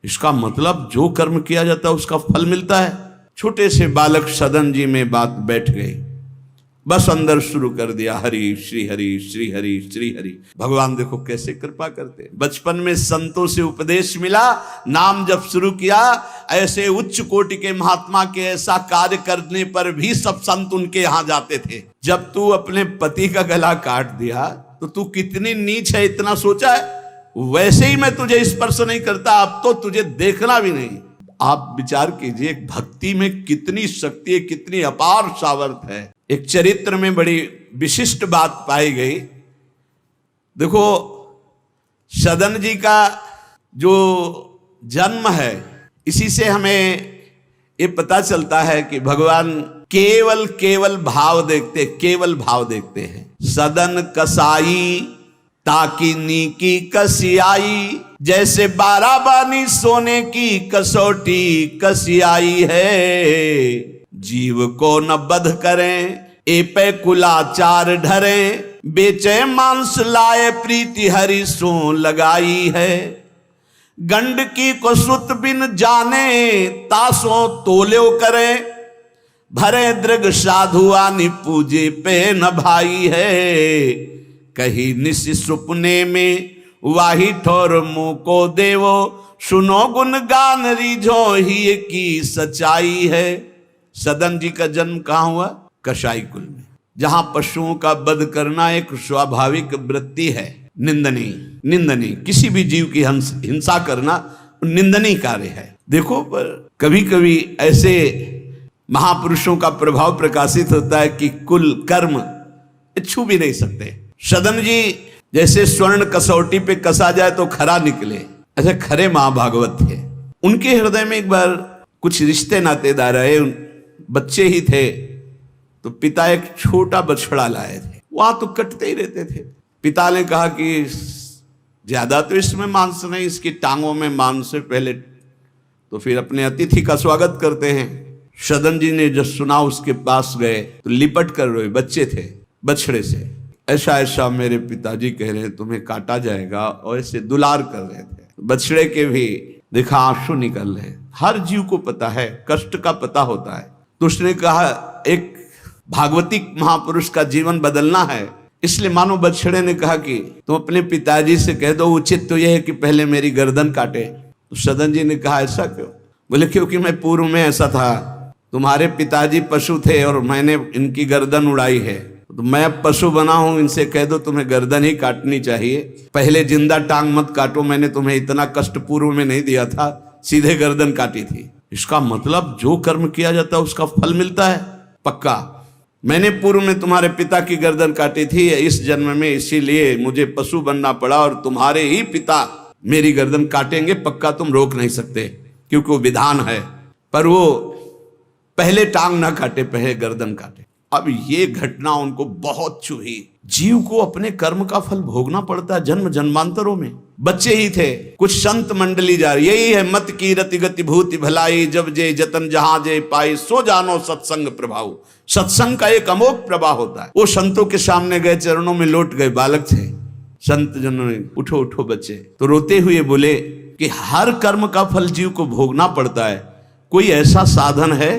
इसका मतलब जो कर्म किया जाता है उसका फल मिलता है। छोटे से बालक सदन जी में बात बैठ गई, बस अंदर शुरू कर दिया हरि श्री हरि श्री हरि श्री हरि। भगवान देखो कैसे कृपा करते। बचपन में संतों से उपदेश मिला, नाम जब शुरू किया, ऐसे उच्च कोटि के महात्मा के ऐसा कार्य करने पर भी सब संत उनके यहां जाते थे। जब तू अपने पति का गला काट दिया तो तू कितनी नीच है, इतना सोचा है? वैसे ही मैं तुझे स्पर्श नहीं करता, अब तो तुझे देखना भी नहीं। आप विचार कीजिए भक्ति में कितनी शक्ति है, कितनी अपार सामर्थ है। एक चरित्र में बड़ी विशिष्ट बात पाई गई। देखो सदन जी का जो जन्म है, इसी से हमें ये पता चलता है कि भगवान केवल भाव देखते, केवल भाव देखते हैं। सदन कसाई ताकि नीकी कसियाई, जैसे बाराबानी सोने की कसौटी कसियाई है। जीव को न बध करें ए पे कुलाचार ढरे, बेचे मांस लाए प्रीति हरि सो लगाई है। गंड की को सुत बिन जाने तासो तोल्यो करे, भरे दृग साधु आनि पूजे पे न भाई है। कही निस सुपने में वाही ठोर मुंह को देवो, सुनो गुण गान रिझो ही की सच्चाई है। सदन जी का जन्म कहाँ हुआ? कसाई कुल में, जहां पशुओं का वध करना एक स्वाभाविक वृत्ति है, निंदनीय किसी भी जीव की हिंसा करना निंदनीय कार्य है। देखो पर कभी कभी ऐसे महापुरुषों का प्रभाव प्रकाशित होता है कि कुल कर्म छू भी नहीं सकते। सदन जी जैसे स्वर्ण कसौटी पे कसा जाए तो खरा निकले, ऐसे खरे महाभागवत थे। उनके हृदय में एक बार कुछ रिश्ते नातेदार आए, बच्चे ही थे, तो पिता एक छोटा बछड़ा लाए थे। वहां तो कटते ही रहते थे। पिता ने कहा कि ज्यादा तो इसमें मांस नहीं, इसकी टांगों में मांस है, पहले तो फिर अपने अतिथि का स्वागत करते हैं। सदन जी ने जब सुना उसके पास गए तो लिपट कर रोए। बच्चे थे, बछड़े से ऐसा ऐसा मेरे पिताजी कह रहे हैं तुम्हें काटा जाएगा, और ऐसे दुलार कर रहे थे। बछड़े के भी देखा आंसू निकल रहे। हर जीव को पता है, कष्ट का पता होता है। तो उसने कहा एक भागवतिक महापुरुष का जीवन बदलना है, इसलिए मानो बछड़े ने कहा कि तुम अपने पिताजी से कह दो, उचित तो यह है कि पहले मेरी गर्दन काटे। तो सदन जी ने कहा ऐसा क्यों? बोले क्योंकि मैं पूर्व में ऐसा था, तुम्हारे पिताजी पशु थे और मैंने इनकी गर्दन उड़ाई है, तो मैं अब पशु बना हूं, इनसे कह दो तुम्हें गर्दन ही काटनी चाहिए, पहले जिंदा टांग मत काटो, मैंने तुम्हें इतना कष्ट पूर्व में नहीं दिया था, सीधे गर्दन काटी थी। इसका मतलब जो कर्म किया जाता है उसका फल मिलता है पक्का। मैंने पूर्व में तुम्हारे पिता की गर्दन काटी थी इस जन्म में, इसीलिए मुझे पशु बनना पड़ा, और तुम्हारे ही पिता मेरी गर्दन काटेंगे पक्का, तुम रोक नहीं सकते क्योंकि वो विधान है। पर वो पहले टांग ना काटे, पहले गर्दन काटे। अब ये घटना उनको बहुत छुई। जीव को अपने कर्म का फल भोगना पड़ता है जन्म जन्मांतरों में। बच्चे ही थे, कुछ संत मंडली जा रही, यही है मत की रति गति भूति भलाई, जब जे जतन जहां जे पाई, सो जानो सत्संग प्रभाव। सत्संग का एक अमोघ प्रभाव होता है। वो संतों के सामने गए, चरणों में लौट गए, बालक थे। संत जनों ने उठो उठो बच्चे, तो रोते हुए बोले कि हर कर्म का फल जीव को भोगना पड़ता है, कोई ऐसा साधन है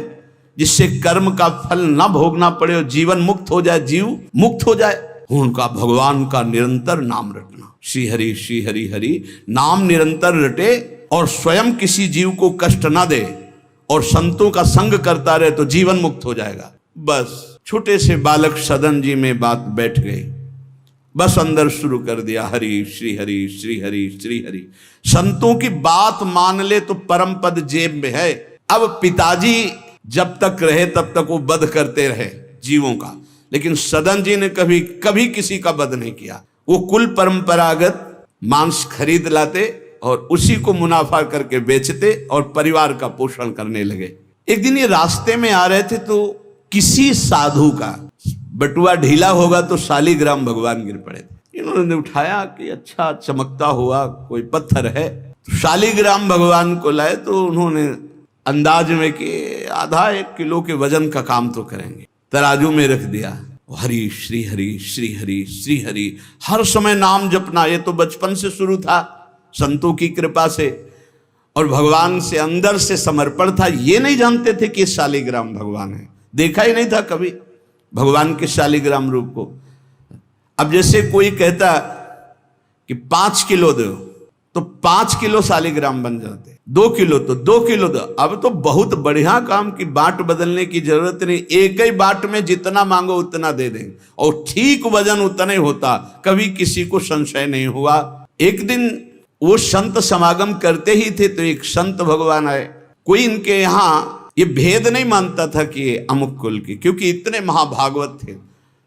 जिससे कर्म का फल ना भोगना पड़े और जीवन मुक्त हो जाए, जीव मुक्त हो जाए? उनका भगवान का निरंतर नाम रटना, श्री हरि हरि नाम निरंतर रटे और स्वयं किसी जीव को कष्ट ना दे और संतों का संग करता रहे तो जीवन मुक्त हो जाएगा। बस छोटे से बालक सदन जी में बात बैठ गई, बस अंदर शुरू कर दिया हरि श्री हरि श्री हरि श्री हरि। संतों की बात मान ले तो परम पद जेब में है। अब पिताजी जब तक रहे तब तक वो वध करते रहे जीवों का, लेकिन सदन जी ने कभी किसी का वध नहीं किया। वो कुल परंपरागत मांस खरीद लाते और उसी को मुनाफा करके बेचते और परिवार का पोषण करने लगे। एक दिन ये रास्ते में आ रहे थे तो किसी साधु का बटुआ ढीला होगा तो शालिग्राम भगवान गिर पड़े थे। इन्होंने उठाया कि अच्छा चमकता हुआ कोई पत्थर है, तो शालिग्राम भगवान को लाए। तो उन्होंने अंदाज में कि आधा 1 किलो के वजन का काम तो करेंगे, तराजू में रख दिया। हरि श्री हरि श्री हरि श्री हरि, हर समय नाम जपना। ये तो बचपन से शुरू था संतों की कृपा से। और भगवान से अंदर से समर्पण था। ये नहीं जानते थे कि शालिग्राम भगवान है, देखा ही नहीं था कभी भगवान के शालिग्राम रूप को। अब जैसे कोई कहता कि 5 किलो दो तो 5 किलो शालिग्राम बन जाते, 2 किलो तो 2 किलो दो। अब तो बहुत बढ़िया काम की बाट बदलने की जरूरत नहीं, एक ही बाट में जितना मांगो उतना दे देंगे और ठीक वजन उतना ही होता, कभी किसी को संशय नहीं हुआ। एक दिन वो संत समागम करते ही थे तो एक संत भगवान आए। कोई इनके यहाँ ये भेद नहीं मानता था कि ये अमुक कुल के, क्योंकि इतने महाभागवत थे।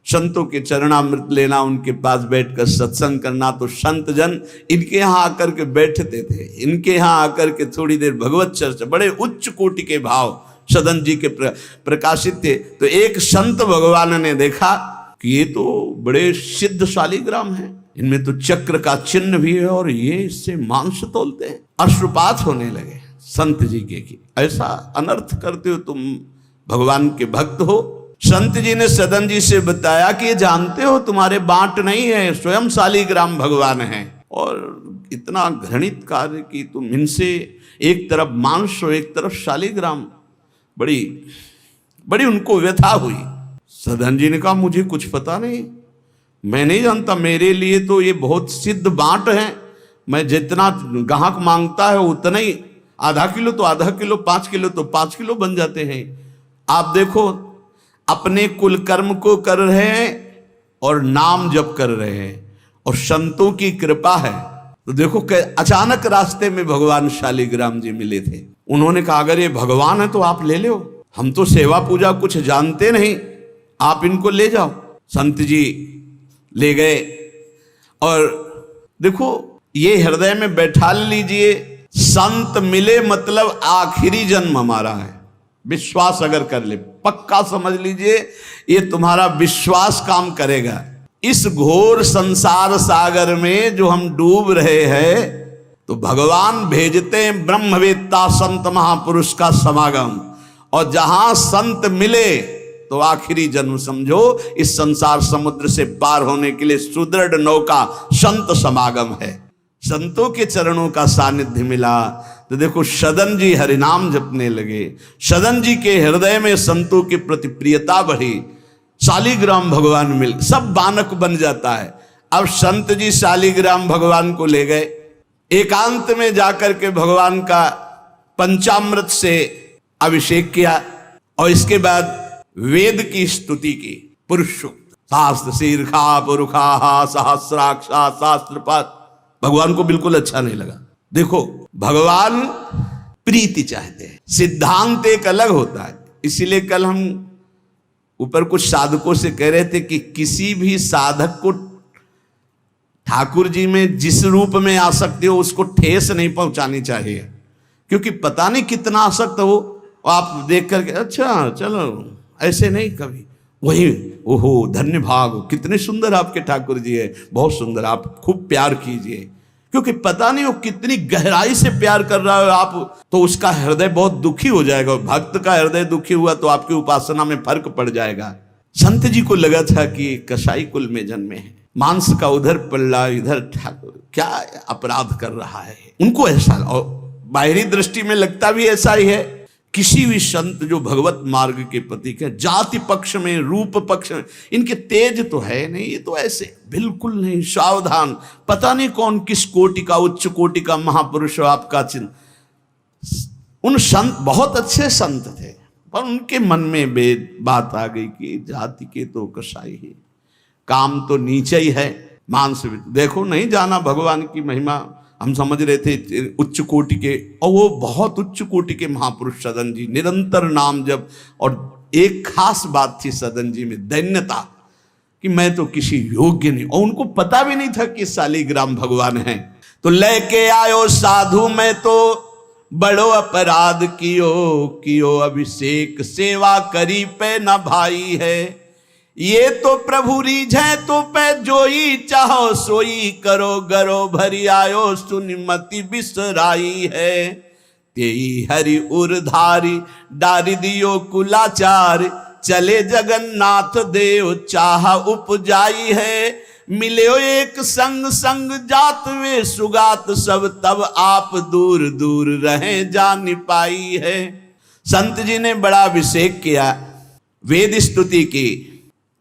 संतों के चरणामृत लेना, उनके पास बैठकर सत्संग करना, तो संत जन इनके यहाँ आकर के बैठते थे, इनके यहाँ आकर के थोड़ी देर भगवत चर्चा, बड़े उच्च कोटि के भाव सदन जी के प्रकाशित थे। तो एक संत भगवान ने देखा कि ये तो बड़े सिद्ध शालिग्राम हैं, इनमें तो चक्र का चिन्ह भी है और ये इससे मांस तोलते हैं। अश्रुपात होने लगे संत जी के कि ऐसा अनर्थ करते हो तुम, भगवान के भक्त हो। संत जी ने सदन जी से बताया कि ये जानते हो तुम्हारे बांट नहीं है, स्वयं शालिग्राम भगवान है, और इतना घृणित कार्य कि तुम इनसे एक तरफ मांस और एक तरफ शालिग्राम। बड़ी बड़ी उनको व्यथा हुई। सदन जी ने कहा मुझे कुछ पता नहीं, मैं नहीं जानता, मेरे लिए तो ये बहुत सिद्ध बांट है, मैं जितना ग्राहक मांगता है उतना ही, आधा किलो तो आधा किलो, 5 किलो तो 5 किलो बन जाते हैं। आप देखो अपने कुल कर्म को कर रहे हैं और नाम जप कर रहे हैं और संतों की कृपा है। तो देखो अचानक रास्ते में भगवान शालिग्राम जी मिले थे। उन्होंने कहा अगर ये भगवान है तो आप ले लो, हम तो सेवा पूजा कुछ जानते नहीं, आप इनको ले जाओ। संत जी ले गए और देखो ये हृदय में बैठा लीजिए, संत मिले मतलब आखिरी जन्म हमारा है। विश्वास अगर कर ले, पक्का समझ लीजिए ये तुम्हारा विश्वास काम करेगा। इस घोर संसार सागर में जो हम डूब रहे हैं, तो भगवान भेजते हैं ब्रह्मवेत्ता संत महापुरुष का समागम, और जहां संत मिले तो आखिरी जन्म समझो इस संसार समुद्र से पार होने के लिए सुदृढ़ नौका संत समागम है। संतों के चरणों का सानिध्य मिला तो देखो सदन जी हरिनाम जपने लगे, सदन जी के हृदय में संतों के प्रति प्रियता बढ़ी, शालिग्राम भगवान मिल, सब बानक बन जाता है। अब संत जी शालिग्राम भगवान को ले गए, एकांत में जाकर के भगवान का पंचामृत से अभिषेक किया और इसके बाद वेद की स्तुति की, पुरुष सूक्त, शास्त्र शीर्षा पुरुषा सहस्राक्षा शास्त्रपात। भगवान को बिल्कुल अच्छा नहीं लगा। देखो भगवान प्रीति चाहते हैं, सिद्धांत एक अलग होता है। इसीलिए कल हम ऊपर कुछ साधकों से कह रहे थे कि किसी भी साधक को ठाकुर जी में जिस रूप में आसक्ति हो उसको ठेस नहीं पहुंचानी चाहिए, क्योंकि पता नहीं कितना आसक्त हो, आप देख करके अच्छा चलो, ऐसे नहीं कभी वही ओहो धन्य भाग, कितने सुंदर आपके ठाकुर जी है, बहुत सुंदर, आप खूब प्यार कीजिए, क्योंकि पता नहीं वो कितनी गहराई से प्यार कर रहा है आप, तो उसका हृदय बहुत दुखी हो जाएगा। भक्त का हृदय दुखी हुआ तो आपकी उपासना में फर्क पड़ जाएगा। संत जी को लगा था कि कसाई कुल में जन्मे हैं, मांस का उधर पल्ला इधर ठाकुर, क्या अपराध कर रहा है, उनको ऐसा, और बाहरी दृष्टि में लगता भी ऐसा ही है। किसी भी संत जो भगवत मार्ग के प्रतीक है, जाति पक्ष में रूप पक्ष में इनके तेज तो है नहीं, ये तो ऐसे बिल्कुल नहीं, सावधान, पता नहीं कौन किस कोटि का, उच्च कोटि का महापुरुष आपका चिन्ह। उन संत बहुत अच्छे संत थे, पर उनके मन में बात आ गई कि जाति के तो कसाई ही, काम तो नीचे ही है, मांस। देखो नहीं जाना भगवान की महिमा, हम समझ रहे थे उच्च कोटि के, और वो बहुत उच्च कोटि के महापुरुष सदन जी, निरंतर नाम जप। और एक खास बात थी सदन जी में, दैन्यता, कि मैं तो किसी योग्य नहीं, और उनको पता भी नहीं था कि शालिग्राम भगवान है। तो लेके आयो साधु, मैं तो बड़ो अपराध कियो अभिषेक, सेवा करी पे न भाई है, ये तो प्रभु रीझे तो पे जोई, चाहो सोई करो गरो भरी आयो, सुनिमति बिसराई है, तेई हरि उरधारी डारी दियो कुलाचार, चले जगन्नाथ देव चाह उपजाई है, मिले एक संग संग जात वे सुगात सब, तब आप दूर दूर रहे जान पाई है। संत जी ने बड़ा अभिषेक किया, वेद स्तुति की,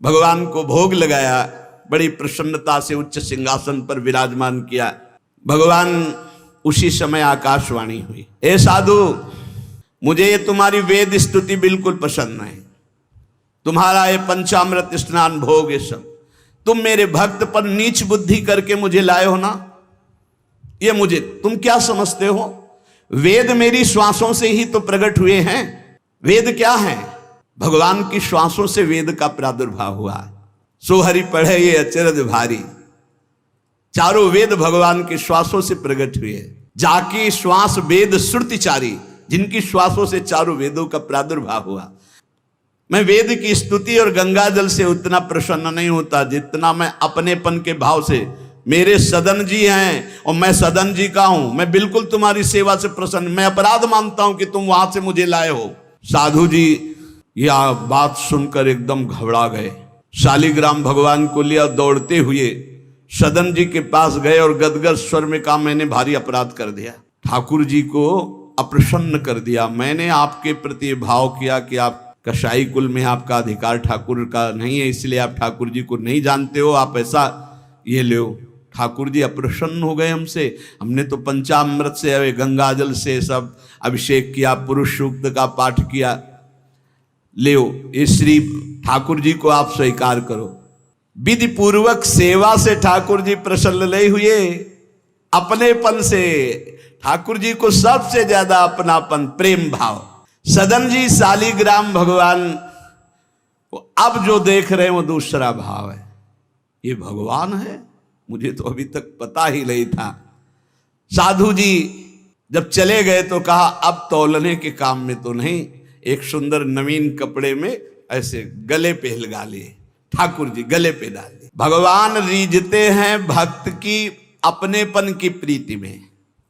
भगवान को भोग लगाया, बड़ी प्रसन्नता से उच्च सिंहासन पर विराजमान किया। भगवान उसी समय आकाशवाणी हुई, ए साधु, मुझे ये तुम्हारी वेद स्तुति बिल्कुल पसंद नहीं, तुम्हारा ये पंचामृत स्नान भोग ये सब, तुम मेरे भक्त पर नीच बुद्धि करके मुझे लाए हो ना, ये मुझे तुम क्या समझते हो? वेद मेरी श्वासों से ही तो प्रकट हुए हैं। वेद क्या है? भगवान की श्वासों से वेद का प्रादुर्भाव हुआ है। सो हरि पढ़े ये अचरज भारी, चारों वेद भगवान के श्वासों से प्रकट हुए। जाकी श्वास वेद श्रुतिचारी, जिनकी श्वासों से चारों वेदों का प्रादुर्भाव हुआ। मैं वेद की स्तुति और गंगा जल से उतना प्रसन्न नहीं होता जितना मैं अपनेपन के भाव से, मेरे सदन जी हैं और मैं सदन जी का हूं, मैं बिल्कुल तुम्हारी सेवा से प्रसन्न, मैं अपराध मानता हूं कि तुम वहां से मुझे लाए हो। साधु जी यह बात सुनकर एकदम घबरा गए। शालिग्राम भगवान को लिया, दौड़ते हुए सदन जी के पास गए और गदगद स्वर में कहा, मैंने भारी अपराध कर दिया, ठाकुर जी को अप्रसन्न कर दिया। मैंने आपके प्रति भाव किया कि आप कसाई कुल में आपका अधिकार ठाकुर का नहीं है, इसलिए आप ठाकुर जी को नहीं जानते हो, आप ऐसा ये लो। ठाकुर जी अप्रसन्न हो गए हमसे, हमने तो पंचामृत से, गंगा जल से सब अभिषेक किया, पुरुष सूक्त का पाठ किया, ले इस श्री ठाकुर जी को आप स्वीकार करो। विधि पूर्वक सेवा से ठाकुर जी प्रसन्न नहीं हुए, अपनेपन से ठाकुर जी को सबसे ज्यादा अपनापन, प्रेम भाव। सदन जी शालिग्राम भगवान को अब जो देख रहे हैं वो दूसरा भाव है, ये भगवान है, मुझे तो अभी तक पता ही नहीं था। साधु जी जब चले गए तो कहा, अब तौलने के काम में तो नहीं, एक सुंदर नवीन कपड़े में ऐसे गले पे लगा लिए, ठाकुर जी गले पे डाल दिए। भगवान रीझते हैं भक्त की अपनेपन की प्रीति में,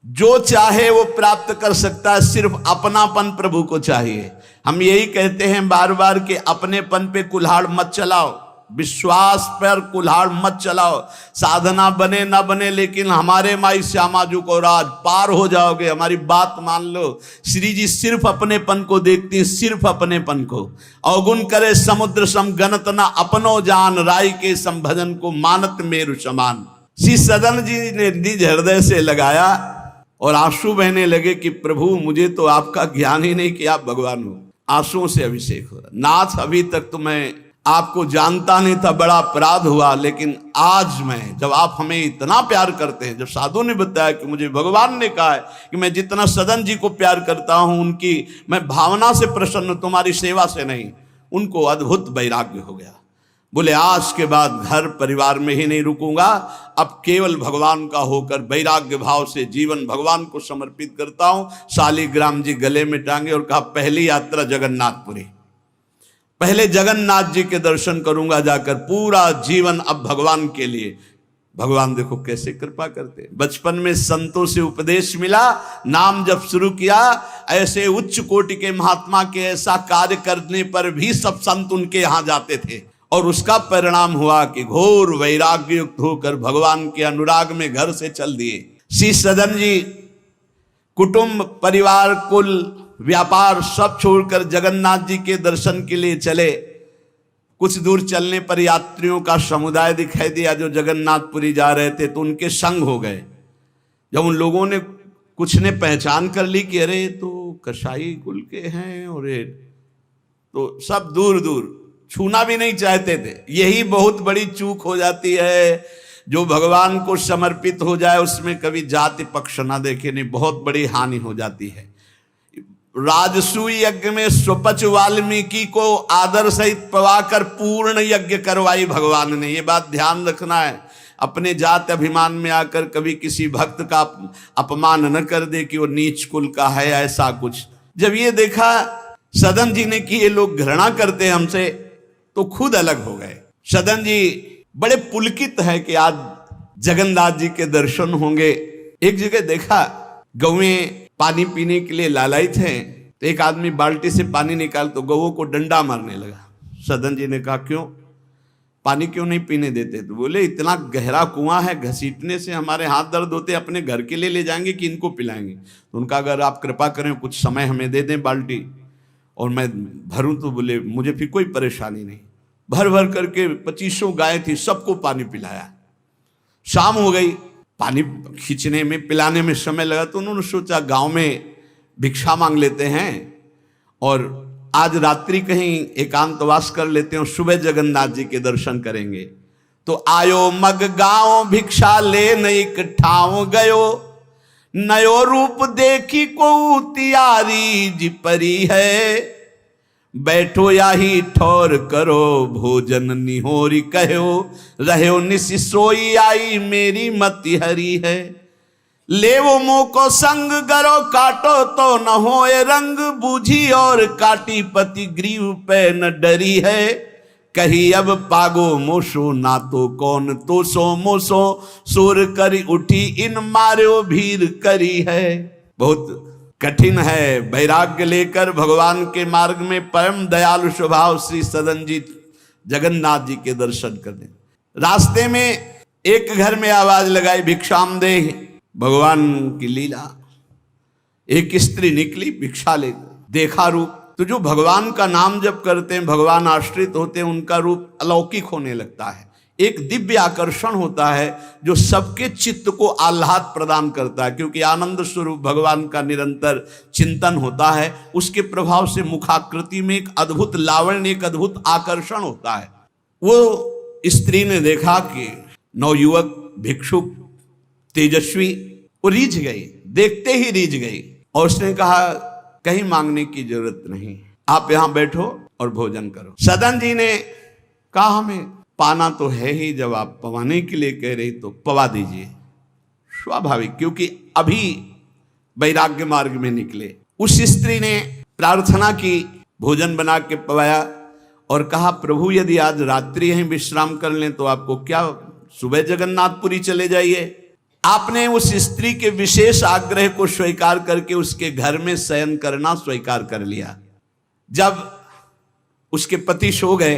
जो चाहे वो प्राप्त कर सकता है, सिर्फ अपनापन प्रभु को चाहिए। हम यही कहते हैं बार बार कि अपनेपन पे कुल्हाड़ मत चलाओ, विश्वास पर कुल्हाड़ मत चलाओ। साधना बने ना बने, लेकिन हमारे माई श्यामा जी को राज पार हो जाओगे, हमारी बात मान लो। श्री जी सिर्फ अपनेपन को देखती हैं, सिर्फ अपनेपन को। अवगुण करे समुद्र सम गणत न अपनो जान, राय के संभजन को मानत मेरु समान। श्री सदन जी ने निज हृदय से लगाया और आंसू बहने लगे कि प्रभु मुझे तो आपका ज्ञान ही नहीं कि आप भगवान हो। आंसुओं से अभिषेक हो रहा, नाथ अभी तक तो मैं आपको जानता नहीं था, बड़ा अपराध हुआ, लेकिन आज मैं, जब आप हमें इतना प्यार करते हैं, जब साधु ने बताया कि मुझे भगवान ने कहा है कि मैं जितना सदन जी को प्यार करता हूं, उनकी मैं भावना से प्रसन्न, तुम्हारी सेवा से नहीं, उनको अद्भुत वैराग्य हो गया। बोले आज के बाद घर परिवार में ही नहीं रुकूंगा, अब केवल भगवान का होकर वैराग्य भाव से जीवन भगवान को समर्पित करता हूं। शालिग्राम जी गले में टांगे और कहा, पहली यात्रा जगन्नाथपुरी, पहले जगन्नाथ जी के दर्शन करूंगा जाकर, पूरा जीवन अब भगवान के लिए। भगवान देखो कैसे कृपा करते। बचपन में संतों से उपदेश मिला, नाम जब शुरू किया, ऐसे उच्च कोटि के महात्मा के ऐसा कार्य करने पर भी सब संत उनके यहां जाते थे, और उसका परिणाम हुआ कि घोर वैराग्य युक्त होकर भगवान के अनुराग में घर से चल दिए। श्री सदन जी कुटुंब परिवार कुल व्यापार सब छोड़कर जगन्नाथ जी के दर्शन के लिए चले। कुछ दूर चलने पर यात्रियों का समुदाय दिखाई दिया जो जगन्नाथपुरी जा रहे थे, तो उनके संग हो गए। जब उन लोगों ने, कुछ ने पहचान कर ली कि अरे तो कसाई कुल के हैं, और तो सब दूर दूर छूना भी नहीं चाहते थे। यही बहुत बड़ी चूक हो जाती है, जो भगवान को समर्पित हो जाए उसमें कभी जाति पक्ष ना देखे, नहीं, बहुत बड़ी हानि हो जाती है। राजसूय यज्ञ में स्वपच वाल्मीकि को आदर सहित पवाकर पूर्ण यज्ञ करवाई भगवान ने। ये बात ध्यान रखना है, अपने जात अभिमान में आकर कभी किसी भक्त का अपमान न कर दे कि वो नीच कुल का है, ऐसा कुछ। जब ये देखा सदन जी ने कि ये लोग घृणा करते हैं हमसे, तो खुद अलग हो गए। सदन जी बड़े पुलकित है कि आज जगन्नाथ जी के दर्शन होंगे। एक जगह देखा, गौएं पानी पीने के लिए लालायित हैं, तो एक आदमी बाल्टी से पानी निकाल तो गौओं को डंडा मारने लगा। सदन जी ने कहा क्यों? पानी क्यों नहीं पीने देते? तो बोले इतना गहरा कुआं है, घसीटने से हमारे हाथ दर्द होते, अपने घर के लिए ले जाएंगे कि इनको पिलाएंगे? तो उनका अगर आप कृपा करें कुछ समय हमें दे दें बाल्टी और मैं भरूं, तो बोले मुझे फिर कोई परेशानी नहीं। भर भर करके 2500 गाय थी, सबको पानी पिलाया। शाम हो गई, पानी खींचने में पिलाने में समय लगा, तो उन्होंने सोचा गांव में भिक्षा मांग लेते हैं और आज रात्रि कहीं एकांतवास कर लेते हैं और सुबह जगन्नाथ जी के दर्शन करेंगे। तो आयो मग गांव भिक्षा ले नई ठाव गयो, नयो रूप देखी को तियारी जी परी है, बैठो याही ठौर करो भोजन निहोरी कहो, रहो निसि सोई आई मेरी मति हरी है, ले वो मुंह को संग गरो काटो तो न होए रंग, बूझी और काटी पति ग्रीव पे न डरी है, कही अब पागो मोशो ना तो कौन तो सो मोसो, सुर करी उठी इन मार्यो भीर करी है। बहुत कठिन है वैराग्य लेकर भगवान के मार्ग में परम दयालु स्वभाव श्री सदन जी जगन्नाथ जी के दर्शन करने। रास्ते में एक घर में आवाज लगाई भिक्षाम दे, भगवान की लीला। एक स्त्री निकली भिक्षा लेकर, देखा रूप तो जो भगवान का नाम जप करते हैं, भगवान आश्रित होते हैं, उनका रूप अलौकिक होने लगता है। एक दिव्य आकर्षण होता है जो सबके चित्त को आह्लाद प्रदान करता है, क्योंकि आनंद स्वरूप भगवान का निरंतर चिंतन होता है। उसके प्रभाव से मुखाकृति में एक अद्भुत लावण्य, एक अद्भुत आकर्षण होता है। वो स्त्री ने देखा कि नवयुवक भिक्षुक तेजस्वी, वो रीझ गई, देखते ही रीझ गई और उसने कहा कहीं मांगने की जरूरत नहीं, आप यहां बैठो और भोजन करो। सदन जी ने कहा हमें पाना तो है ही, जब आप पवाने के लिए कह रही तो पवा दीजिए। स्वाभाविक, क्योंकि अभी वैराग्य मार्ग में निकले। उस स्त्री ने प्रार्थना की, भोजन बना के पवाया और कहा प्रभु यदि आज रात्रि यहीं विश्राम कर लें तो आपको क्या, सुबह जगन्नाथपुरी चले जाइए। आपने उस स्त्री के विशेष आग्रह को स्वीकार करके उसके घर में शयन करना स्वीकार कर लिया। जब उसके पति सो गए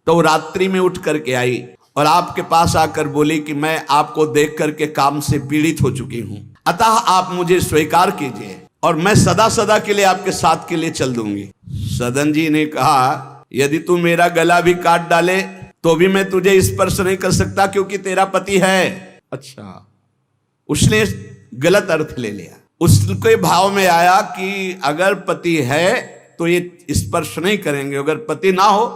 तो रात्रि में उठ करके आई और आपके पास आकर बोली कि मैं आपको देख करके काम से पीड़ित हो चुकी हूं, अतः आप मुझे स्वीकार कीजिए और मैं सदा सदा के लिए आपके साथ के लिए चल दूंगी। सदन जी ने कहा यदि तू मेरा गला भी काट डाले तो भी मैं तुझे स्पर्श नहीं कर सकता, क्योंकि तेरा पति है। अच्छा, उसने गलत अर्थ ले लिया। उसके भाव में आया कि अगर पति है तो ये स्पर्श नहीं करेंगे, अगर पति ना हो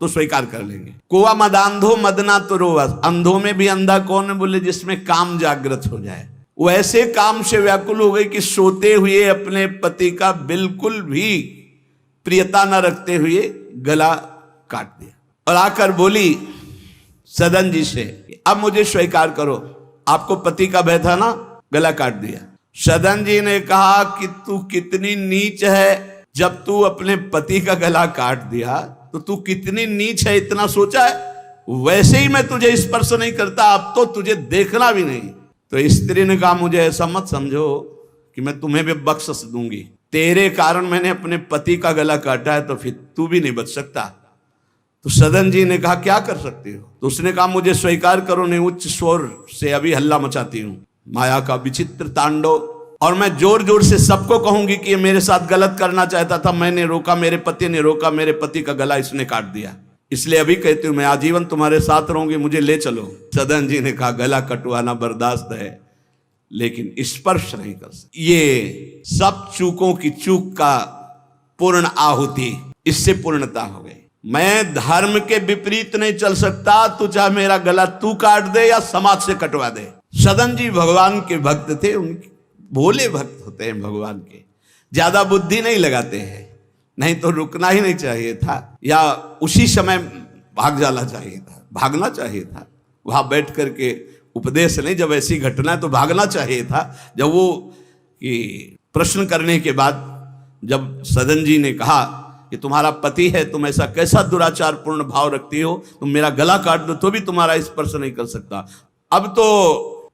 तो स्वीकार कर लेंगे। कोआ मदांधो मदना तो रोवा, अंधों में भी अंधा कौन है? बोले जिसमें काम जागृत हो जाए। वो ऐसे काम से व्याकुल हो गई कि सोते हुए अपने पति का बिल्कुल भी प्रियता न रखते हुए गला काट दिया और आकर बोली सदन जी से अब मुझे स्वीकार करो, आपको पति का भय था ना, गला काट दिया। सदन जी ने कहा कि तू कितनी नीच है, जब तू अपने पति का गला काट दिया तो तू कितनी नीच है, इतना सोचा है? वैसे ही मैं तुझे स्पर्श नहीं करता, अब तो तुझे देखना भी नहीं। तो स्त्री ने कहा मुझे ऐसा मत समझो कि मैं तुम्हें भी बख्श दूंगी, तेरे कारण मैंने अपने पति का गला काटा है तो फिर तू भी नहीं बच सकता। तो सदन जी ने कहा क्या कर सकती हो? तो उसने कहा मुझे स्वीकार करो, नहीं उच्च स्वर से अभी हल्ला मचाती हूं, माया का विचित्र तांडव, और मैं जोर जोर से सबको कहूंगी कि ये मेरे साथ गलत करना चाहता था, मैंने रोका, मेरे पति ने रोका, मेरे पति का गला इसने काट दिया, इसलिए अभी कहती हूं मैं आजीवन तुम्हारे साथ रहूंगी, मुझे ले चलो। सदन जी ने कहा गला कटवाना बर्दाश्त है लेकिन स्पर्श नहीं कर सकते। ये सब चूकों की चूक का पूर्ण आहुति, इससे पूर्णता हो गई। मैं धर्म के विपरीत नहीं चल सकता, तू चाहे मेरा गला तू काट दे या समाज से कटवा दे। सदन जी भगवान के भक्त थे, उनके भोले भक्त होते हैं भगवान के, ज्यादा बुद्धि नहीं लगाते हैं, नहीं तो रुकना ही नहीं चाहिए था या उसी समय भाग जाना चाहिए था, भागना चाहिए था। वहां बैठ करके उपदेश नहीं, जब ऐसी घटना है तो भागना चाहिए था। जब वो प्रश्न करने के बाद जब सदन जी ने कहा कि तुम्हारा पति है, तुम ऐसा कैसा दुराचार पूर्ण भाव रखती हो, तुम मेरा गला काट दो तो भी तुम्हारा स्पर्श नहीं कर सकता। अब तो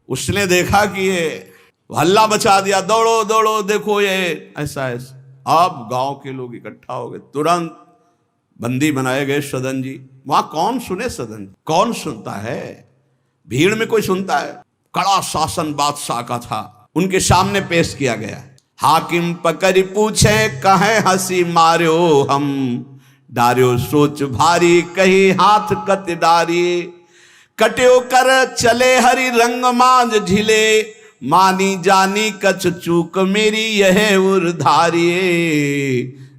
उसने देखा कि ये हल्ला मचा दिया, दौड़ो दौड़ो देखो ये ऐसा ऐसा। अब गांव के लोग इकट्ठा हो गए, तुरंत बंदी बनाए गए सदन जी। वहां कौन सुने सदन, कौन सुनता है, भीड़ में कोई सुनता है। कड़ा शासन बादशाह का था, उनके सामने पेश किया गया। हाकिम पकड़ पूछे कहे हंसी मार्यो हम, डार्यो सोच भारी कही हाथ कत डारी, कट्यो कर चले हरि रंग मांझ झिले, मानी जानी कछ चूक मेरी यह उर्धारिये,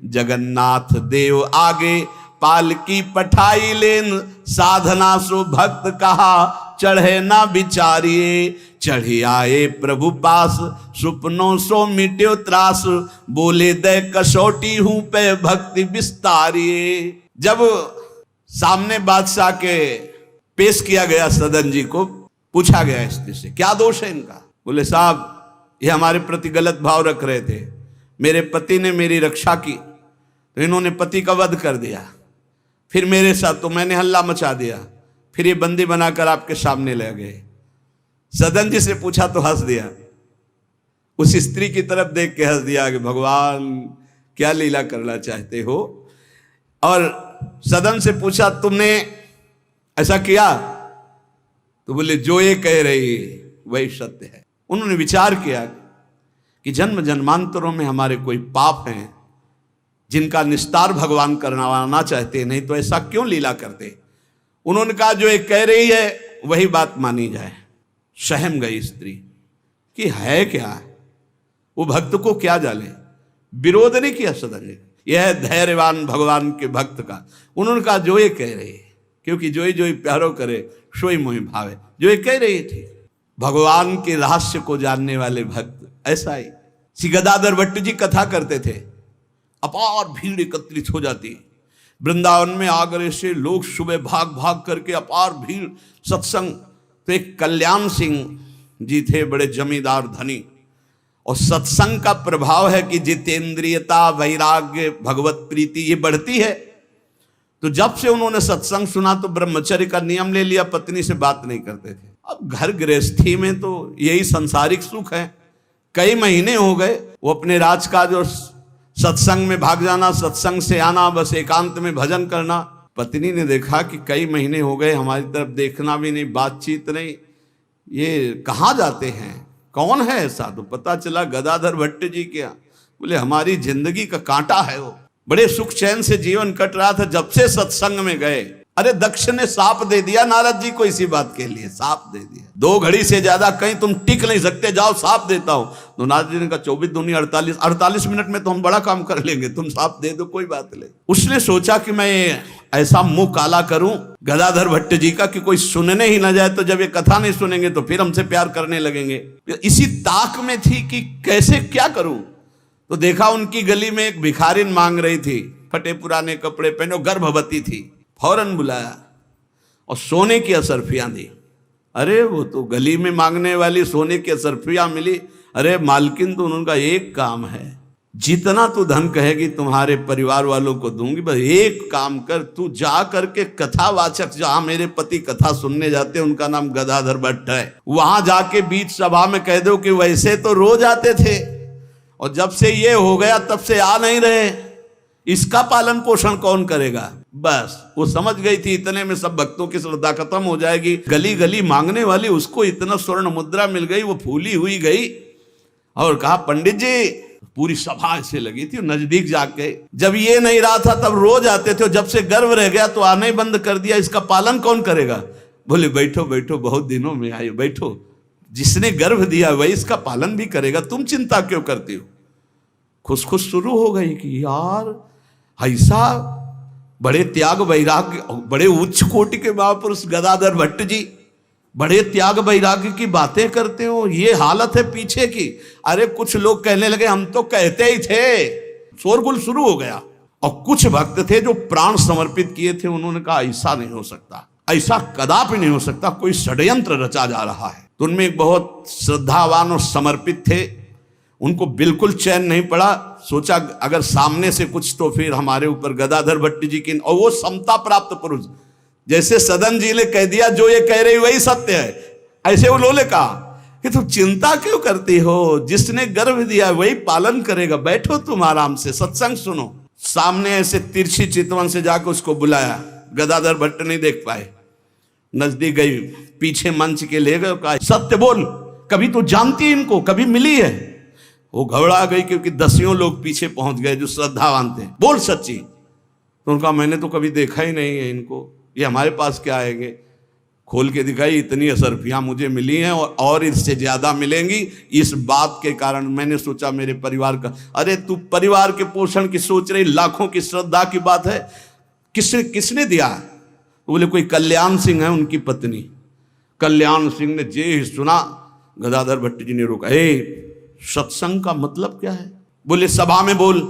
जगन्नाथ देव आगे पालकी पठाई लेन, साधना सो भक्त कहा चढ़े ना बिचारिये, चढ़े आए प्रभु पास सुपनों सो मिट्यो त्रास, बोले दे कसौटी हूं पे भक्ति विस्तारिये। जब सामने बादशाह के पेश किया गया सदन जी को, पूछा गया स्त्री से क्या दोष है इनका। बोले साहब ये हमारे प्रति गलत भाव रख रहे थे, मेरे पति ने मेरी रक्षा की तो इन्होंने पति का वध कर दिया, फिर मेरे साथ तो मैंने हल्ला मचा दिया, फिर ये बंदी बनाकर आपके सामने ले गए। सदन जी से पूछा तो हंस दिया, उस स्त्री की तरफ देख के हंस दिया कि भगवान क्या लीला करना चाहते हो। और सदन से पूछा तुमने ऐसा किया, तो बोले जो ये कह रही वही सत्य है। उन्होंने विचार किया कि जन्म जन्मांतरों में हमारे कोई पाप हैं जिनका निस्तार भगवान करवाना चाहते, नहीं तो ऐसा क्यों लीला करते। उन्होंने कहा जो ये कह रही है वही बात मानी जाए। सहम गई स्त्री कि है क्या, वो भक्त को क्या जाने, विरोध नहीं किया सदन ने। यह धैर्यवान भगवान के भक्त का। उन्होंने कहा जो ये कह रही है, क्योंकि जो ही प्यारो करे सोई मोहि भावे, जो ये कह रही थी। भगवान के रहस्य को जानने वाले भक्त ऐसा ही। श्री गदाधर भट्ट जी कथा करते थे, अपार भीड़ एकत्रित हो जाती, वृंदावन में आगरे से लोग सुबह भाग भाग करके अपार भीड़ सत्संग। तो एक कल्याण सिंह जी थे, बड़े जमींदार धनी, और सत्संग का प्रभाव है कि जितेंद्रियता वैराग्य भगवत प्रीति ये बढ़ती है। तो जब से उन्होंने सत्संग सुना तो ब्रह्मचर्य का नियम ले लिया, पत्नी से बात नहीं करते थे। अब घर गृहस्थी में तो यही सांसारिक सुख है। कई महीने हो गए वो अपने राजकाज और सत्संग में भाग जाना, सत्संग से आना, बस एकांत में भजन करना। पत्नी ने देखा कि कई महीने हो गए हमारी तरफ देखना भी नहीं, बातचीत नहीं, ये कहाँ जाते हैं, कौन है ऐसा। तो पता चला गदाधर भट्ट जी क्या। बोले हमारी जिंदगी का कांटा है वो, बड़े सुख चैन से जीवन कट रहा था, जब से सत्संग में गए। अरे दक्ष ने साप दे दिया नारद जी को इसी बात के लिए, साप दे दिया। 2 घड़ी से ज्यादा कहीं तुम टिक नहीं सकते, जाओ साप देता हूं। तो नारद जी ने कहा 24 दूनी 48 मिनट में तो हम बड़ा काम कर लेंगे, तुम साप दे दो कोई बात नहीं। उसने सोचा कि मैं ऐसा मुंह काला करूं गदाधर भट्ट जी का कि कोई सुनने ही ना जाए, तो जब ये कथा नहीं सुनेंगे तो फिर हमसे प्यार करने लगेंगे। इसी ताक में थी कि कैसे क्या करूं। तो देखा उनकी गली में एक भिखारिन मांग रही थी, फटे पुराने कपड़े पहने, गर्भवती थी। फौरन बुलाया और सोने की असरफियां दी। अरे वो तो गली में मांगने वाली सोने की असरफियां मिली। अरे मालकिन तो उनका एक काम है, जितना तू धन कहेगी तुम्हारे परिवार वालों को दूंगी, बस एक काम कर, तू जा करके कथावाचक, जहां मेरे पति कथा सुनने जाते उनका नाम गदाधर भट्ट है, वहां जाके बीच सभा में कह दो कि वैसे तो रोज आते थे और जब से ये हो गया तब से आ नहीं रहे, इसका पालन पोषण कौन करेगा। बस वो समझ गई थी इतने में सब भक्तों की श्रद्धा खत्म हो जाएगी। गली गली मांगने वाली उसको इतना स्वर्ण मुद्रा मिल गई, वो फूली हुई गई और कहा पंडित जी। पूरी सभा ऐसे लगी थी, नजदीक जाके जब ये नहीं रहा था तब रोज आते थे, जब से गर्व रह गया तो आने बंद कर दिया, इसका पालन कौन करेगा। बोले बैठो बैठो, बहुत दिनों में आए, बैठो, जिसने गर्भ दिया वही इसका पालन भी करेगा, तुम चिंता क्यों करती हो। खुश खुश शुरू हो गई कि यार ऐसा बड़े त्याग वैराग्य, बड़े उच्च कोटि के महापुरुष गदाधर भट्ट जी बड़े त्याग वैराग्य की बातें करते हो, ये हालत है पीछे की। अरे कुछ लोग कहने लगे हम तो कहते ही थे, शोरगुल शुरू हो गया। और कुछ भक्त थे जो प्राण समर्पित किए थे, उन्होंने कहा ऐसा नहीं हो सकता, ऐसा कदापि नहीं हो सकता, कोई षड्यंत्र रचा जा रहा है। तो उनमें एक बहुत श्रद्धावान और समर्पित थे, उनको बिल्कुल चैन नहीं पड़ा। सोचा अगर सामने से कुछ तो फिर हमारे ऊपर गदाधर भट्ट जी की, और वो समता प्राप्त पुरुष, जैसे सदन जी ने कह दिया जो ये कह रही वही सत्य है, ऐसे उन्होंने कहा कि तुम चिंता क्यों करती हो, जिसने गर्भ दिया वही पालन करेगा, बैठो तुम आराम से सत्संग सुनो। सामने ऐसे तिरछी चितवन से जाकर उसको बुलाया। गदाधर भट्ट नहीं देख पाए, नजदीक गई, पीछे मंच के ले गए, कहा सत्य बोल, कभी तो जानती है इनको, कभी मिली है? वो घबरा गई क्योंकि दसियों लोग पीछे पहुंच गए जो श्रद्धावान थे। बोल सच्ची। तो उनका मैंने तो कभी देखा ही नहीं है इनको, ये हमारे पास क्या आएंगे? खोल के दिखाई, इतनी असरफियाँ मुझे मिली हैं और इससे ज़्यादा मिलेंगी। इस बात के कारण मैंने सोचा मेरे परिवार का। अरे तू परिवार के पोषण की सोच रही, लाखों की श्रद्धा की बात है, किसने दिया? तो बोले कोई कल्याण सिंह है, उनकी पत्नी। कल्याण सिंह ने जे ही सुना, गदाधर भट्ट जी ने रोका, सत्संग का मतलब क्या है? बोले सभा में बोल।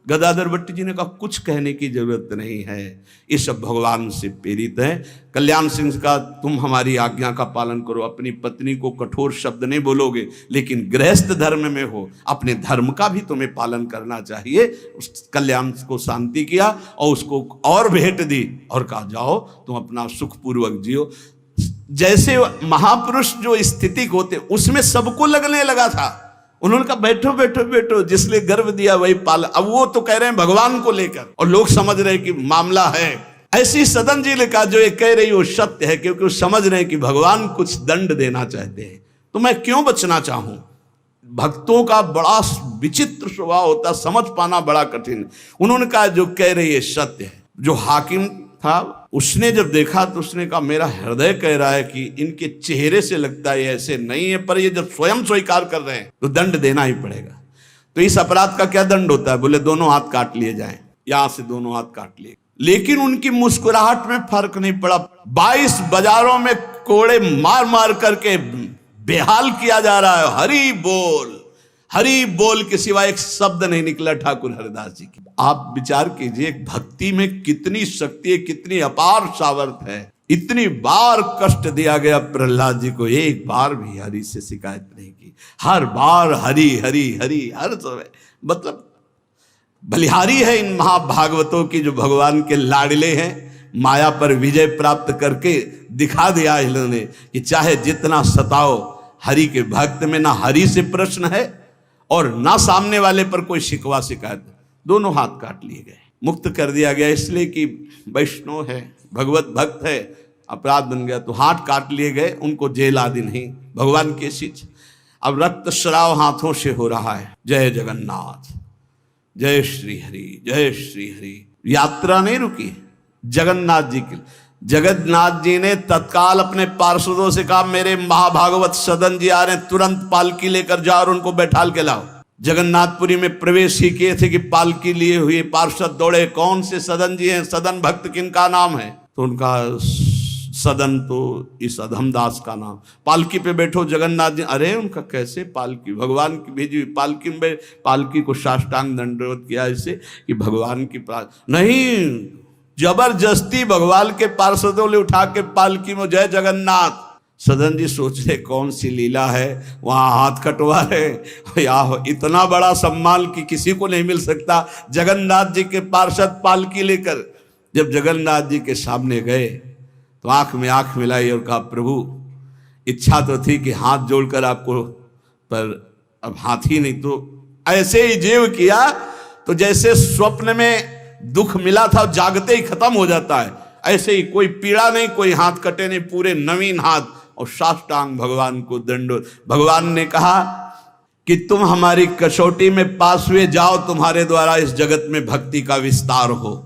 गदाधर भट्ट जी ने कहा कुछ कहने की जरूरत नहीं है, ये सब भगवान से प्रेरित है। कल्याण सिंह का तुम हमारी आज्ञा का पालन करो, अपनी पत्नी को कठोर शब्द नहीं बोलोगे, लेकिन गृहस्थ धर्म में हो, अपने धर्म का भी तुम्हें पालन करना चाहिए। उस कल्याण को शांति किया और उसको और भेंट दी और कहा जाओ तुम अपना सुखपूर्वक जियो। जैसे महापुरुष जो स्थिति होते उसमें सबको लगने लगा था। उन्होंने कहा बैठो बैठो बैठो, जिसने गर्भ दिया वही पाल। अब वो तो कह रहे हैं भगवान को लेकर, और लोग समझ रहे हैं कि मामला है। ऐसी सदन जी ने कहा जो ये कह रही वो सत्य है, क्योंकि वो समझ रहे हैं कि भगवान कुछ दंड देना चाहते हैं, तो मैं क्यों बचना चाहूं? भक्तों का बड़ा विचित्र स्वभाव होता, समझ पाना बड़ा कठिन। उन्होंने कहा जो कह रही है सत्य है। जो हाकिम था उसने जब देखा तो उसने कहा मेरा हृदय कह रहा है कि इनके चेहरे से लगता है ऐसे नहीं है, पर ये जब स्वयं स्वीकार कर रहे हैं तो दंड देना ही पड़ेगा। तो इस अपराध का क्या दंड होता है? बोले दोनों हाथ काट लिए जाएं। यहां से दोनों हाथ काट लिए। लेकिन उनकी मुस्कुराहट में फर्क नहीं पड़ा। 22 बाजारों में कोड़े मार मार करके बेहाल किया जा रहा है। हरि बोल के सिवा एक शब्द नहीं निकला ठाकुर हरिदास जी की। आप विचार कीजिए भक्ति में कितनी शक्ति है, कितनी अपार सामर्थ्य है। इतनी बार कष्ट दिया गया प्रहलाद जी को, एक बार भी हरि से शिकायत नहीं की। हर बार हरि हरि हरि, हर समय मतलब बलिहारी है इन महाभागवतों की जो भगवान के लाडले हैं। माया पर विजय प्राप्त करके दिखा दिया इन्होंने कि चाहे जितना सताओ, हरि के भक्त में ना हरि से प्रश्न है और ना सामने वाले पर कोई शिकवा शिकायत। दोनों हाथ काट लिए गए, मुक्त कर दिया गया, इसलिए कि वैष्णव है, भगवत भक्त है। अपराध बन गया तो हाथ काट लिए गए, उनको जेल आदि नहीं, भगवान के चीज। अब रक्त श्राव हाथों से हो रहा है। जय जगन्नाथ, जय श्री हरि, जय श्री हरि। यात्रा नहीं रुकी जगन्नाथ जी की। जगन्नाथ जी ने तत्काल अपने पार्षदों से कहा मेरे महाभागवत सदन जी आ रहे हैं, तुरंत पालकी लेकर जाओ और उनको बैठाल के लाओ। जगन्नाथपुरी में प्रवेश ही किए थे कि पालकी लिए हुए पार्षद दौड़े, कौन से सदन जी हैं, सदन भक्त किनका नाम है? तो उनका सदन तो इस अधमदास का नाम। पालकी पे बैठो जगन्नाथ जी। अरे उनका कैसे पालकी, भगवान की भेजी हुई पालकी में, पालकी को साष्टांग दंडवत किया ऐसे कि भगवान की नहीं, जबरदस्ती भगवान के पार्षदों ने उठा के पालकी में। जय जगन्नाथ। सदन जी सोच रहे कौन सी लीला है, वहां हाथ कटवा रहे। या इतना बड़ा सम्मान कि किसी को नहीं मिल सकता। जगन्नाथ जी के पार्षद पालकी लेकर जब जगन्नाथ जी के सामने गए तो आंख में आंख मिलाई और कहा प्रभु इच्छा तो थी कि हाथ जोड़कर आपको, पर अब हाथ ही नहीं। तो ऐसे ही जीव किया तो जैसे स्वप्न में दुख मिला था जागते ही खत्म हो जाता है, ऐसे ही कोई पीड़ा नहीं, कोई हाथ कटे नहीं, पूरे नवीन हाथ और साष्टांग भगवान को दंडोत। भगवान ने कहा कि तुम हमारी कसौटी में पास हुए, जाओ तुम्हारे द्वारा इस जगत में भक्ति का विस्तार हो।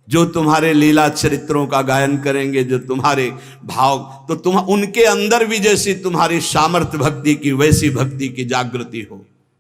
जो तुम्हारे लीला चरित्रों का गायन करेंगे, जो तुम्हारे भाव, तो तुम उनके अंदर भी जैसी तुम्हारी सामर्थ्य भक्ति की वैसी भक्ति की जागृति हो।